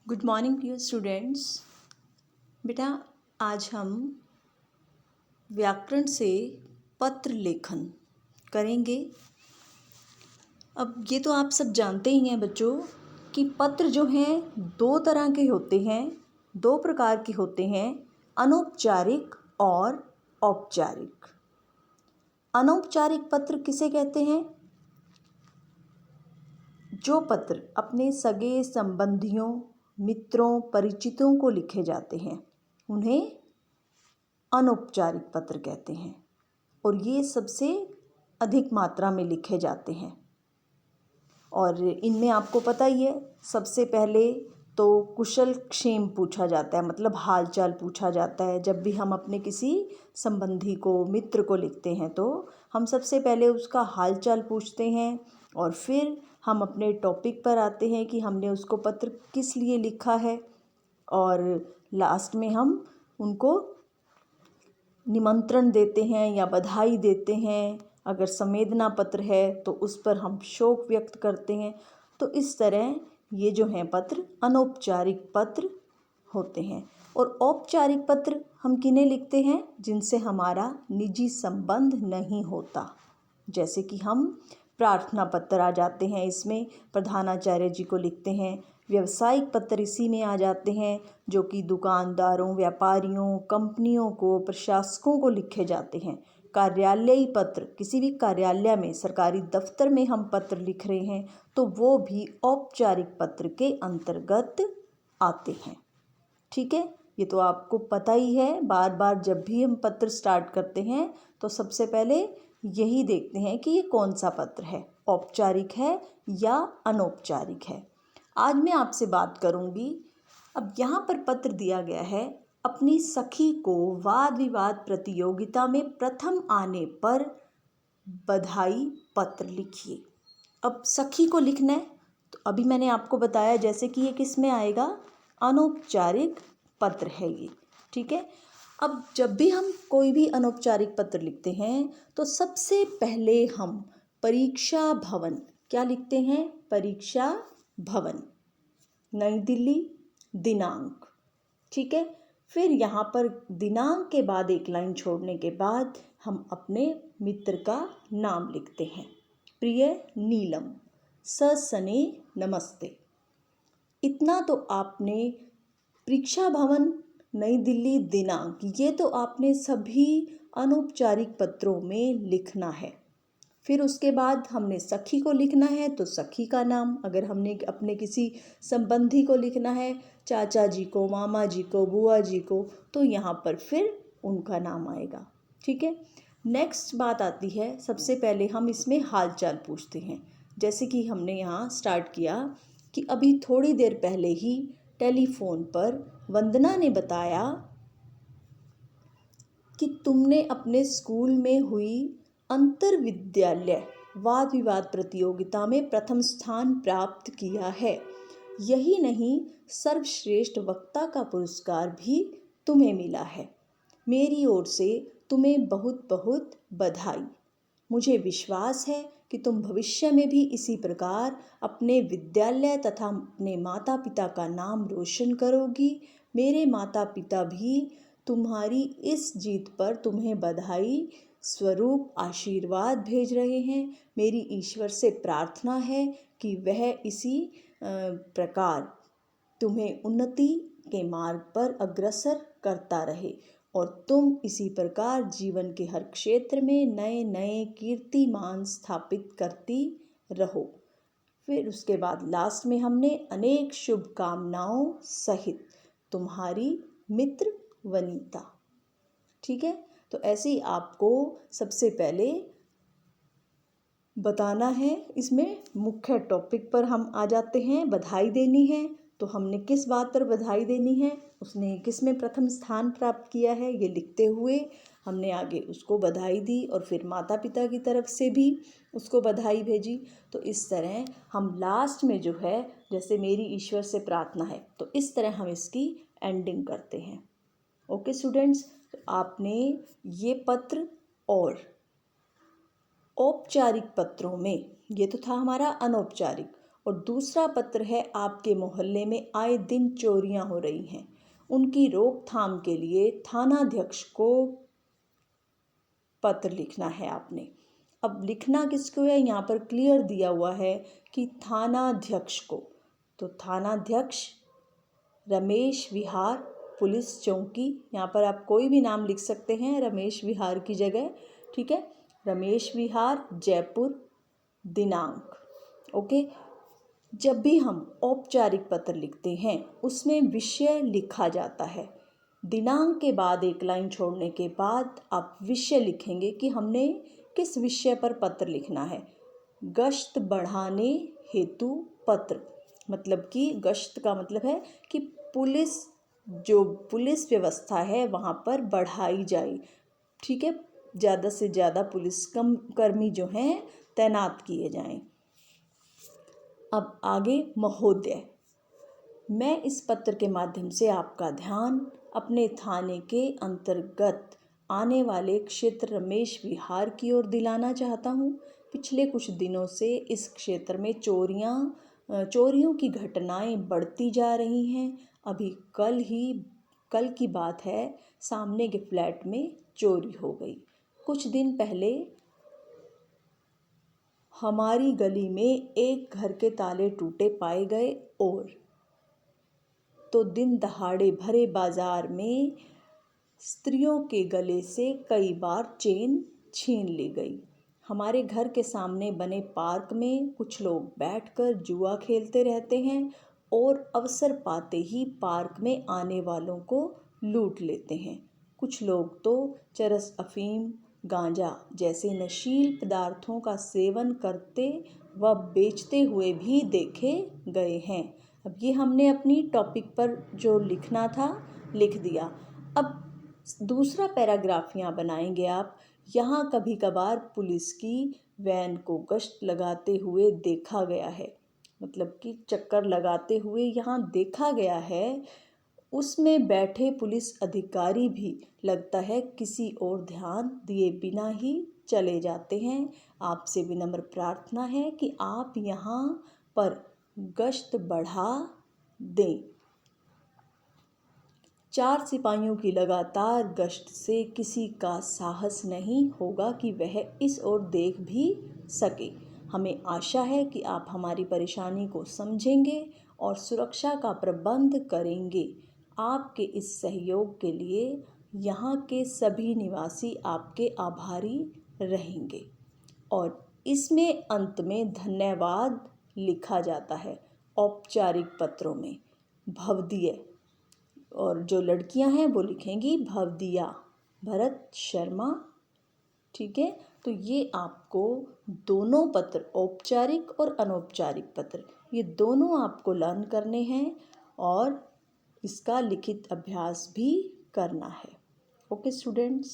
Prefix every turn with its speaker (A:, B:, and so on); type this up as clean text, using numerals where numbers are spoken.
A: Good morning dear students. बेटा, आज हम व्याकरण से पत्र लेखन करेंगे। अब ये तो आप सब जानते ही हैं बच्चों कि पत्र जो हैं दो तरह के होते हैं, दो प्रकार के होते हैं, अनौपचारिक और औपचारिक। अनौपचारिक पत्र किसे कहते हैं? जो पत्र अपने सगे संबंधियों, मित्रों, परिचितों को लिखे जाते हैं उन्हें अनौपचारिक पत्र कहते हैं और ये सबसे अधिक मात्रा में लिखे जाते हैं। और इनमें आपको पता ही है, सबसे पहले तो कुशल क्षेम पूछा जाता है, मतलब हालचाल पूछा जाता है। जब भी हम अपने किसी संबंधी को, मित्र को लिखते हैं तो हम सबसे पहले उसका हालचाल पूछते हैं और फिर हम अपने टॉपिक पर आते हैं कि हमने उसको पत्र किस लिए लिखा है, और लास्ट में हम उनको निमंत्रण देते हैं या बधाई देते हैं। अगर संवेदना पत्र है तो उस पर हम शोक व्यक्त करते हैं। तो इस तरह ये जो हैं पत्र अनौपचारिक पत्र होते हैं। और औपचारिक पत्र हम किन्हें लिखते हैं? जिनसे हमारा निजी संबंध नहीं होता। जैसे कि हम प्रार्थना पत्र आ जाते हैं, इसमें प्रधानाचार्य जी को लिखते हैं। व्यवसायिक पत्र इसी में आ जाते हैं, जो कि दुकानदारों, व्यापारियों, कंपनियों को, प्रशासकों को लिखे जाते हैं। कार्यालयी पत्र, किसी भी कार्यालय में, सरकारी दफ्तर में हम पत्र लिख रहे हैं तो वो भी औपचारिक पत्र के अंतर्गत आते हैं। ठीक है, ये तो आपको पता ही है। बार बार जब भी हम पत्र स्टार्ट करते हैं तो सबसे पहले यही देखते हैं कि ये कौन सा पत्र है, औपचारिक है या अनौपचारिक है। आज मैं आपसे बात करूंगी। अब यहाँ पर पत्र दिया गया है, अपनी सखी को वाद विवाद प्रतियोगिता में प्रथम आने पर बधाई पत्र लिखिए। अब सखी को लिखना है तो अभी मैंने आपको बताया जैसे कि ये किस में आएगा, अनौपचारिक पत्र है ये। ठीक है, अब जब भी हम कोई भी अनौपचारिक पत्र लिखते हैं तो सबसे पहले हम परीक्षा भवन, क्या लिखते हैं? परीक्षा भवन, नई दिल्ली, दिनांक। ठीक है, फिर यहाँ पर दिनांक के बाद एक लाइन छोड़ने के बाद हम अपने मित्र का नाम लिखते हैं। प्रिय नीलम, सने नमस्ते। इतना तो आपने परीक्षा भवन, नई दिल्ली, दिनांक, ये तो आपने सभी अनौपचारिक पत्रों में लिखना है। फिर उसके बाद हमने सखी को लिखना है तो सखी का नाम। अगर हमने अपने किसी संबंधी को लिखना है, चाचा जी को, मामा जी को, बुआ जी को, तो यहाँ पर फिर उनका नाम आएगा। ठीक है, नेक्स्ट बात आती है, सबसे पहले हम इसमें हालचाल पूछते हैं। जैसे कि हमने यहाँ स्टार्ट किया कि अभी थोड़ी देर पहले ही टेलीफोन पर वंदना ने बताया कि तुमने अपने स्कूल में हुई अंतर विद्यालय वाद विवाद प्रतियोगिता में प्रथम स्थान प्राप्त किया है। यही नहीं, सर्वश्रेष्ठ वक्ता का पुरस्कार भी तुम्हें मिला है। मेरी ओर से तुम्हें बहुत बहुत बधाई। मुझे विश्वास है कि तुम भविष्य में भी इसी प्रकार अपने विद्यालय तथा अपने माता पिता का नाम रोशन करोगी। मेरे माता पिता भी तुम्हारी इस जीत पर तुम्हें बधाई स्वरूप आशीर्वाद भेज रहे हैं। मेरी ईश्वर से प्रार्थना है कि वह इसी प्रकार तुम्हें उन्नति के मार्ग पर अग्रसर करता रहे और तुम इसी प्रकार जीवन के हर क्षेत्र में नए नए कीर्तिमान स्थापित करती रहो। फिर उसके बाद लास्ट में हमने अनेक शुभकामनाओं सहित तुम्हारी मित्र वनीता। ठीक है, तो ऐसे ही आपको सबसे पहले बताना है। इसमें मुख्य टॉपिक पर हम आ जाते हैं। बधाई देनी है तो हमने किस बात पर बधाई देनी है, उसने किस में प्रथम स्थान प्राप्त किया है, ये लिखते हुए हमने आगे उसको बधाई दी और फिर माता पिता की तरफ से भी उसको बधाई भेजी। तो इस तरह हम लास्ट में जो है, जैसे मेरी ईश्वर से प्रार्थना है, तो इस तरह हम इसकी एंडिंग करते हैं। ओके स्टूडेंट्स, तो आपने ये पत्र और औपचारिक पत्रों में, ये तो था हमारा अनौपचारिक, और दूसरा पत्र है आपके मोहल्ले में आए दिन चोरियां हो रही हैं, उनकी रोकथाम के लिए थानाध्यक्ष को पत्र लिखना है आपने। अब लिखना किसको है, यहाँ पर क्लियर दिया हुआ है कि थानाध्यक्ष को। तो थानाध्यक्ष रमेश विहार पुलिस चौकी, यहाँ पर आप कोई भी नाम लिख सकते हैं रमेश विहार की जगह, ठीक है। रमेश विहार जयपुर, दिनांक, ओके। जब भी हम औपचारिक पत्र लिखते हैं उसमें विषय लिखा जाता है। दिनांक के बाद एक लाइन छोड़ने के बाद आप विषय लिखेंगे कि हमने किस विषय पर पत्र लिखना है। गश्त बढ़ाने हेतु पत्र, मतलब कि गश्त का मतलब है कि पुलिस व्यवस्था है वहाँ पर बढ़ाई जाए, ठीक है। ज़्यादा से ज़्यादा पुलिस कर्मी जो हैं तैनात किए जाएं। अब आगे महोदय, मैं इस पत्र के माध्यम से आपका ध्यान अपने थाने के अंतर्गत आने वाले क्षेत्र रमेश विहार की ओर दिलाना चाहता हूँ। पिछले कुछ दिनों से इस क्षेत्र में चोरियों की घटनाएं बढ़ती जा रही हैं। अभी कल की बात है, सामने के फ्लैट में चोरी हो गई। कुछ दिन पहले हमारी गली में एक घर के ताले टूटे पाए गए, और तो दिन दहाड़े भरे बाजार में स्त्रियों के गले से कई बार चेन छीन ली गई। हमारे घर के सामने बने पार्क में कुछ लोग बैठकर जुआ खेलते रहते हैं और अवसर पाते ही पार्क में आने वालों को लूट लेते हैं। कुछ लोग तो चरस, अफीम, गांजा जैसे नशील पदार्थों का सेवन करते व बेचते हुए भी देखे गए हैं। अब ये हमने अपनी टॉपिक पर जो लिखना था लिख दिया। अब दूसरा पैराग्राफ यहाँ बनाएंगे आप। यहाँ कभी कभार पुलिस की वैन को गश्त लगाते हुए देखा गया है, मतलब कि चक्कर लगाते हुए यहाँ देखा गया है। उसमें बैठे पुलिस अधिकारी भी लगता है किसी और ध्यान दिए बिना ही चले जाते हैं। आपसे विनम्र प्रार्थना है कि आप यहाँ पर गश्त बढ़ा दें। 4 सिपाहियों की लगातार गश्त से किसी का साहस नहीं होगा कि वह इस ओर देख भी सके। हमें आशा है कि आप हमारी परेशानी को समझेंगे और सुरक्षा का प्रबंध करेंगे। आपके इस सहयोग के लिए यहाँ के सभी निवासी आपके आभारी रहेंगे। और इसमें अंत में धन्यवाद लिखा जाता है औपचारिक पत्रों में, भवदीय, और जो लड़कियां हैं वो लिखेंगी भवदिया भरत शर्मा, ठीक है। तो ये आपको दोनों पत्र, औपचारिक और अनौपचारिक पत्र, ये दोनों आपको लर्न करने हैं और इसका लिखित अभ्यास भी करना है। Okay students.